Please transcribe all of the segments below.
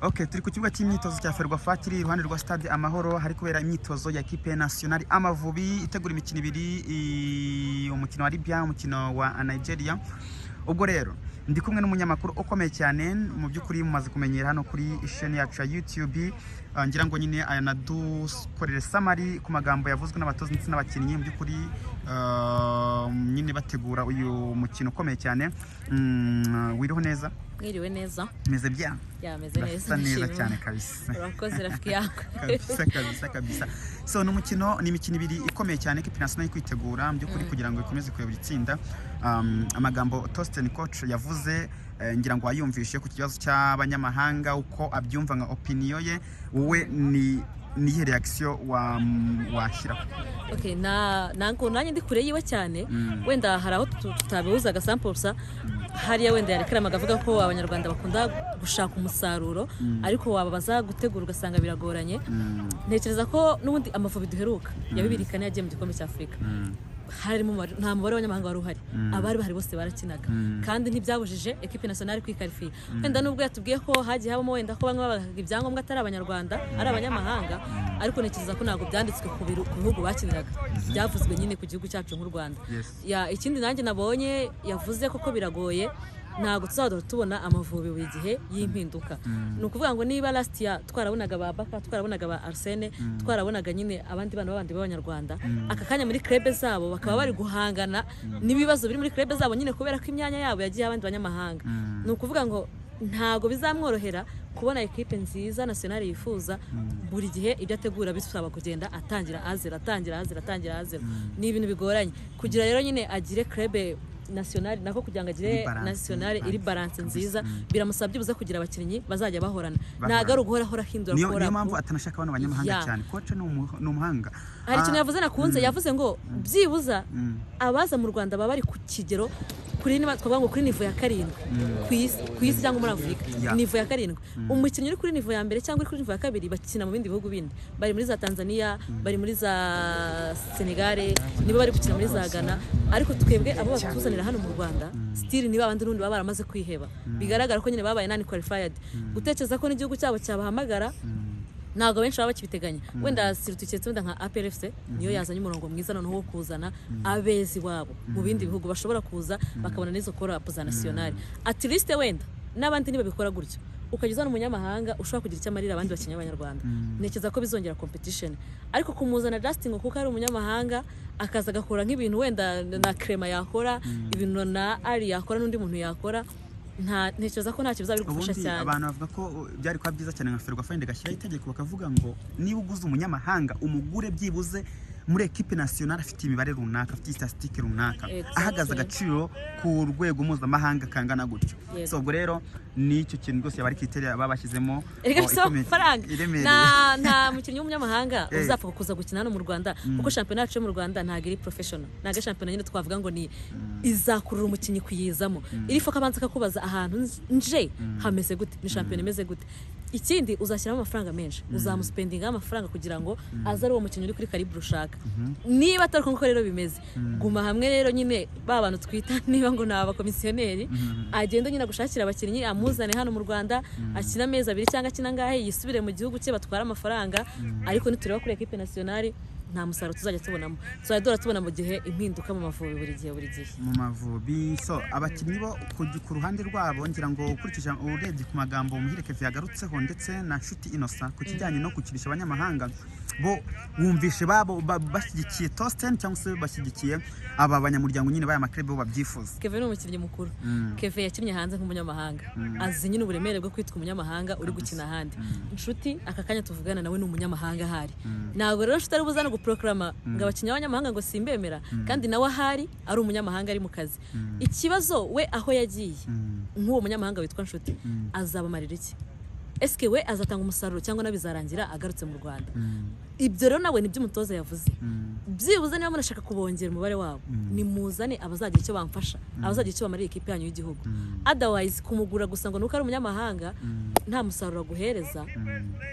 Okay, turi ku kibuga cy'imyitozo cya Ferwafa kiri iruhande rwa Stade Amahoro, hari kubera imyitozo ya Equipe Nationale Amavubi itegura imikino ibiri, umukino wa Libya, umukino wa Nigeria. Ubwo rero ndi kumwe n'umunyamakuru ukomeye cyane, mu by'ukuri mumaze kumenyera hano kuri chaîne yacu ya YouTube. Ngira ngo nyine anadukorere summary ku magambo yavuzwe n'abatoza ndetse n'abakinnyi mu by'ukuri nyine bategura uyu mukino ukomeye cyane. Wiriho neza? Mwiriwe neza. Meze bien? Ya meze neza. Neza cyane kabisa. Urakoze rafiki yako. kabisa. So ni imikino ibiri ikomeye cyane Equipe Nationale kwitegura mu by'ukuri kugira ngo ikomeze kuyobora itsinda. Amagambo Torsten coach yavuze ngira ngo ayumvishe ku kibazo cy'abanyamahanga uko abyumva nka opinion ye, wowe ni reaction washyira? Okay, nango nanye ndi kure yiwe cyane, wenda hari aho tutabihuza gasampulsa, hariya wenda yarekerama agavuga ko abanyarwanda bakunda gushaka umusaruro, ariko wababaza gutegura ugasanga biragoranye. Ntekereza ko n'ubundi Amavubi duheruka ya 2004 yagiye mu gikombe cya Afrika, harimo nta mubare w'abanyamahanga wari uhari, abari bahari bose barakinaga kandi ntibyabujije Equipe Nationale kwikarifiya. Wenda nubwo yatubwiye ko hagiye habamo wenda ko bamwe babaga ibyangombwa atari abanyarwanda ari abanyamahanga, ariko ntekereza ko ntabwo byanditswe ku bihugu bakiniraga, byavuzwe nyine ku gihugu cyacu nk'u Rwanda. Ikindi nanjye nabonye yavuze koko biragoye, ntabwo tuzadora tubona Amavubi buri gihe y'impinduka. Ni ukuvuga ngo niba last year twarabonaga ba Baka, twarabonaga ba Arsene, twarabonaga nyine abandi bana b'abandi b'abanyarwanda, aka kanya muri club zabo bakaba bari guhangana n'ibibazo biri muri club zabo nyine kubera ko imyanya yabo yagiye abandi banyamahanga. Ni ukuvuga ngo ntago bizamworohera kubona equipe nziza nationale yifuza buri gihe ibyo ategura bisaba kugenda atangira azira. Ni ibintu bigoranye kugira rero nyine agire club nationale nako kugira ngo agire nationale iri balance nziza, biramusabye buza kugira abakinnyi bazajya bahorana, ntago ari uguhora hindura gukora. Niyo mpamvu atanashaka abana abanyamahanga cyane. Coach ni umuhanga. Hari ikintu yavuze nakunze, yavuze ngo byibuza abaza mu Rwanda baba bari ku kigero kuri nivo ya 7 ku isi cyangwa muri Afrika, nivo ya 7. Umukinnyi uri kuri nivo ya mbere cyangwa kuri nivo ya 2 bakina mu bindi bihugu bindi, bari muri za Tanzania, bari muri za Senegal, nibo bari gukina muri za Ghana, ariko twebwe abo batuzanira hano mu Rwanda still niba abandi n'undi baba baramaze kwiheba, bigaragara ko nyine babaye nani qualified, gutekereza ko n'igihugu cyabo cyabahamagara ntabwo benshi baba bakibiteganya. Wenda sirutuketse wenda nka APRFC niyo yazanye umurongo mwiza noneho wo kuzana abezi wabo mu bindi bihugu bashobora kuza bakabona n'izo kora za nationale. At least wenda n'abandi niba bikora gutyo ukageza n'umunyamahanga ushobora kugira icyo amarira abandi bakinnyi b'abanyarwanda, nekeza ko bizongera competition. Ariko kumuzana Justin kuko ari umunyamahanga akaza gakora nk'ibintu wenda na Crema yakora, ibintu na Ari yakora, n'undi muntu yakora, ntekereza ko ntacyo bizabiri gufasha cyane. Abantu bavuga ko byari kwa byiza cyane nka Ferwafa fende gashyira itegeko bakavuga ngo niba uguze umunyamahanga umugure byibuze muri Equipe Nationale afite imibare runaka, afite statistique runaka, ahagaze agaciro ku rwego mpuzamahanga kangana gutyo. So ubwo rero nicyo kintu rwose yabari kriteria babashyizemo faranga. Nta mukinnyi w'umunyamahanga uzapfa kuza gukina hano mu Rwanda, kuko championnat yacu mu Rwanda ntago iri professional, ntago championnat nyine twavuga ngo ni izakurura umukinnyi kuyizamo. Iri fo kabanza kakubaza ahantu nje hameze gute, ni championnat imeze gute. Ikindi uzashyiramo amafaranga menshi, uzamuspendinga amafaranga kugira ngo azari uwo mukinnyi uri kuri calibre ushaka. Niba atari ko rero bimeze, guma hamwe rero nyine ba bantu twita niba ngo naba komisiyoneri, agenda nyine gushakira abakinnyi, amuzane hano mu Rwanda, akina amezi 2 cyangwa akina ngahe, yisubire mu gihugu cye batwara amafaranga. Ariko nitureba kuri Equipe Nationale nta musaruro tuzajya tubonamo, tuzajya tubona mu gihe impinduka mu Mavubi buri gihe mu Mavubi. So abakinnyi bo ku ruhande rwabo ngira ngo ukurikije urebye ku magambo Muhireke yagarutseho ndetse na Nshuti Innocent ku kijyanye no kukirisha abanyamahanga, bo wumvishe babo bashyigikiye Torsten cyangwa se bashyigikiye aba banyamuryango nyine baya maklebe bo babyifuza? Kevin umukinnyi mukuru, Kevin yakinnye hanze nk'umunyamahanga, azi nyine uburemere bwo kwitwa umunyamahanga uri gukina ahandi. Nshuti aka kanya tuvugana nawe ni umunyamahanga ahari, ntabwo rero Nshuti ari buzana guproclama ngo abakinnyi b'abanyamahanga ngo simbemera, kandi nawe ahari ari umunyamahanga ari mu kazi. Ikibazo we aho yagiye nk'uwo munyamahanga witwa Nshuti azabamarira iki? Eske we azatanga umusaruro cyangwa nabizarangira agarutse mu Rwanda? Ibyo rero nawe nibyo umutoza yavuze, byibuze niba munashaka kubongera umubare wabo nimuzane abazagira icyo bamfasha, abazagira icyo bamarira ikipe yanyu y'igihugu. Otherwise kumugura gusa ngo nuko ari umunyamahanga nta musaruro guhereza,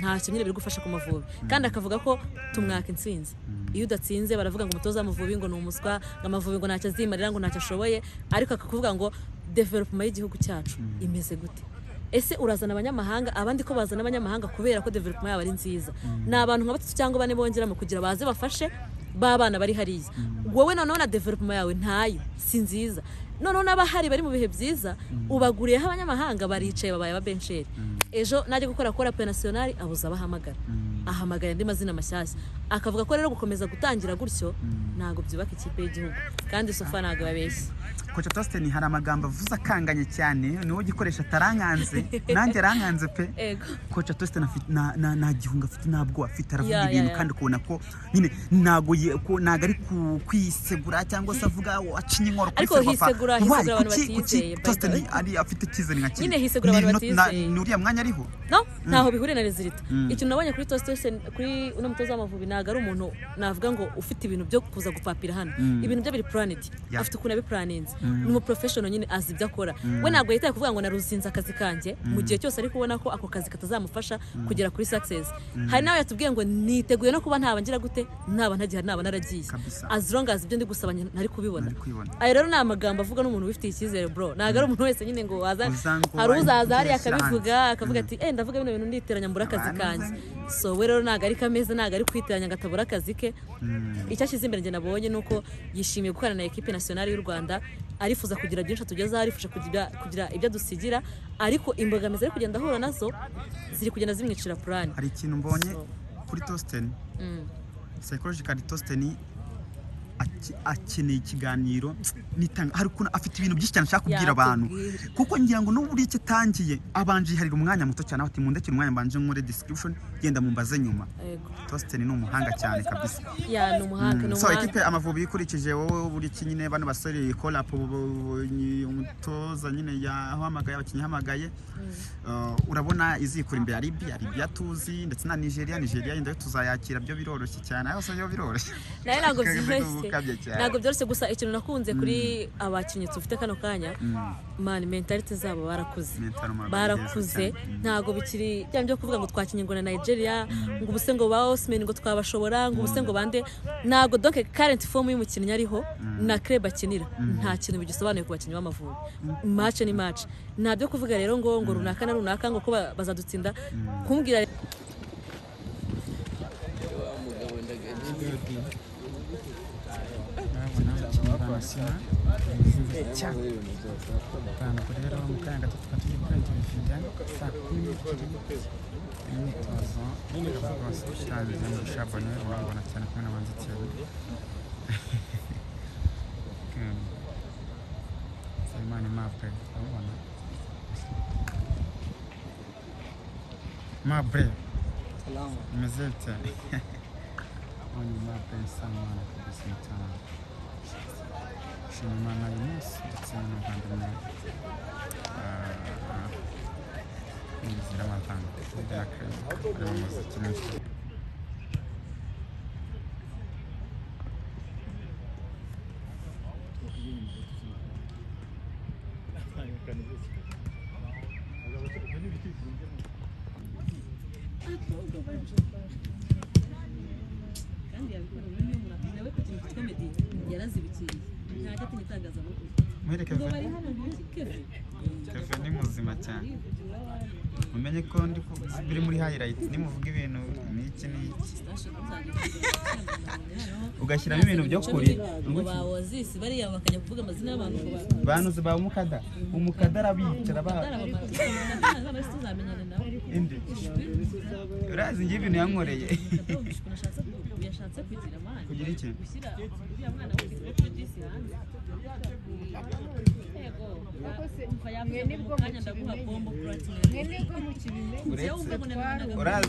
ntacyo nyine biri gufasha ku Mavubi. Kandi akavuga ko tumwaka intsinzi, iyo udatsinze baravuga ngo umutoza w'Amavubi ngo ni umuswa, ngo Amavubi ngo ntacyo azimarira, ngo ntacyo ashoboye. Ariko akakuvuga ngo development y'igihugu cyacu imeze gute, ese urazana abanyamahanga abandi ko bazana abanyamahanga kubera ko development yabo ari nziza ni abantu nka 3 cyangwa 4 bongeramo kugira baze bafashe babana bari hariya wowe noneho na development yawe ntayo si nziza noneho n'abahari bari mu bihe byiza ubaguriyeho abanyamahanga baricaye babaye ababencheri ejo najye gukora pe nationale abuza abahamagara ahamagara andi mazina mashyashya akavuga ko rero gukomeza gutangira gutyo ntago byubaka ikipe y'igihugu kandi sofa ntago babeshye Coach Tostin hari amagambo avuze akanganye cyane niwo gikoresha tarankanze nanjye arankanze pe ego Coach Tostin na gihunga afite ntabwo afite aravuga ibintu kandi kubona ko nyine ntago ari kwisegura cyangwa se avuga acinye inkoro ariko hisegura abantu batizeye Tostin ari afite cyizere nka nyine hisegura abantu batizeye nuriya mwanya ariho no ntaho bihuriye na resulta ikintu nabonye kuri Tostin kuri uno mutoza w'Amavubi ntago ari umuntu navuga ngo ufite ibintu byo kuza gupapira hano ibintu byo biri planeti afite ukuntu abiplaninze ni mu professional nyine azi ibyo akora we ntabwo yitaye kuvuga ngo naruzinze akazi kanjye mu gihe cyose ari kubona ko ako kazi katazamufasha kugera kuri success hari nawe yatubwiye ngo niteguye no kuba ntaba ngira gute ntaba ntagiye ntaba naragiye as long as ibyo ndi gusaba ntari kubibona ayo rero ni amagambo avuga n'umuntu wifitiye icyizere bro ntabwo ari umuntu wese nyine ngo waza hari uzaza hari akabivuga akavuga ati ndavuga bino bintu nditeranya mbura akazi kanjye so we rero ntabwo ari kameze ntabwo ari kwiteranya ngatabura akazi ke icyo ashyize imbere njye nabonye nuko yishimiye gukorana na equipe nationale y'u Rwanda arifuza kugira byinshi tugezaho arifuje kugira ibyo dusigira ariko imbogamizi ari kugenda ahura nazo ziri kugenda zimwicira plan hari ikintu mbonye kuri Tostin psychologically Tostin akeneye ikiganiro nitanga hari ukuntu afite ibintu byinshi cyane ashaka kubwira abantu kuko ngira ngo n'uburi icyo tangiye abanje harira umwanya muto cyane ati mundekere umwanya mbanje nkore description genda mumbaze nyuma Tostin ni umuhanga cyane kabisa ya ni umuhanga so equipe Amavubi ikurikije wowe buri kinyine bano basore collab umutoza nyine yahamagaye abakinyi hamagaye urabona izikura imbere ya Libya tuzi ndetse na Nigeria inda tuzayakira byo biroroshye cyane aho so byo biroroshye ntabwo ntabwo byoroshye gusa ikintu nakunze kuri abakinnyi tufite kano kanya man mentality zabo barakuze ntabwo bikiri cyane byo kuvuga ngo twakinye ngo na Nigeria ngo ubuse ngo ba Osman ngo twabashobora ngo ubuse ngo bande ntabwo donc current form y'umukinnyi ariho na club akinira nta kintu bigisobanuye ku bakinnyi b'Amavubi match ni match ntabyo kuvuga rero ngo runaka na runaka ngo ko bazadutsinda kumbwira ntabwo rero mu kanya gato tugiye kurangira saa 12 imyitozo bashushanyije mu shabane urabona cyane ko n'abanzi cyane Simon Mabre urabona Mabre salamu mezete oni Mabre salama kabisa cyane Shimana Yunus ndetse n'abavandimwe n'izira amavanga byakare ari mu muziki mwinshi Keve ni muzima cyane umenye ko ndi biri muri highlight nimuvuga ibintu n'iki ugashyiramo ibintu byo kuri bawozisi bariya bakajya kuvuga amazina y'abantu banuze ba umukada arabicara indi urazi ngiye ibintu yankoreye kugira iki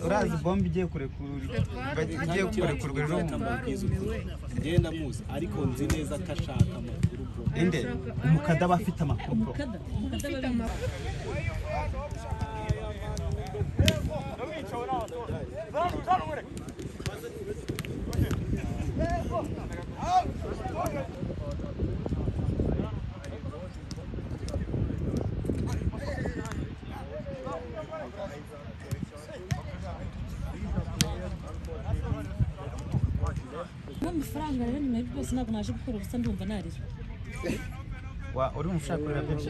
urazi bombe igiye kurekurwa ejo ngenda muzi ariko nzi neza ko ashaka amakuru inde umukada aba afite amakuru amafaranga rero nyuma y'ibyo byose ntabwo naje gukora ubusa ndumva narira uri umushaka kurira byinshi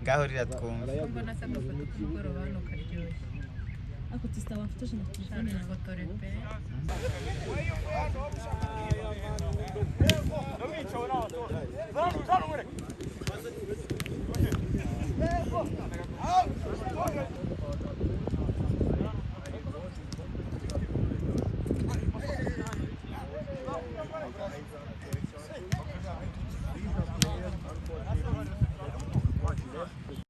ngaho rira twumva mbona asa agafoto k'umugoroba hano karyoshye ako tista wafotoje na telefone shaka yawe fotore pe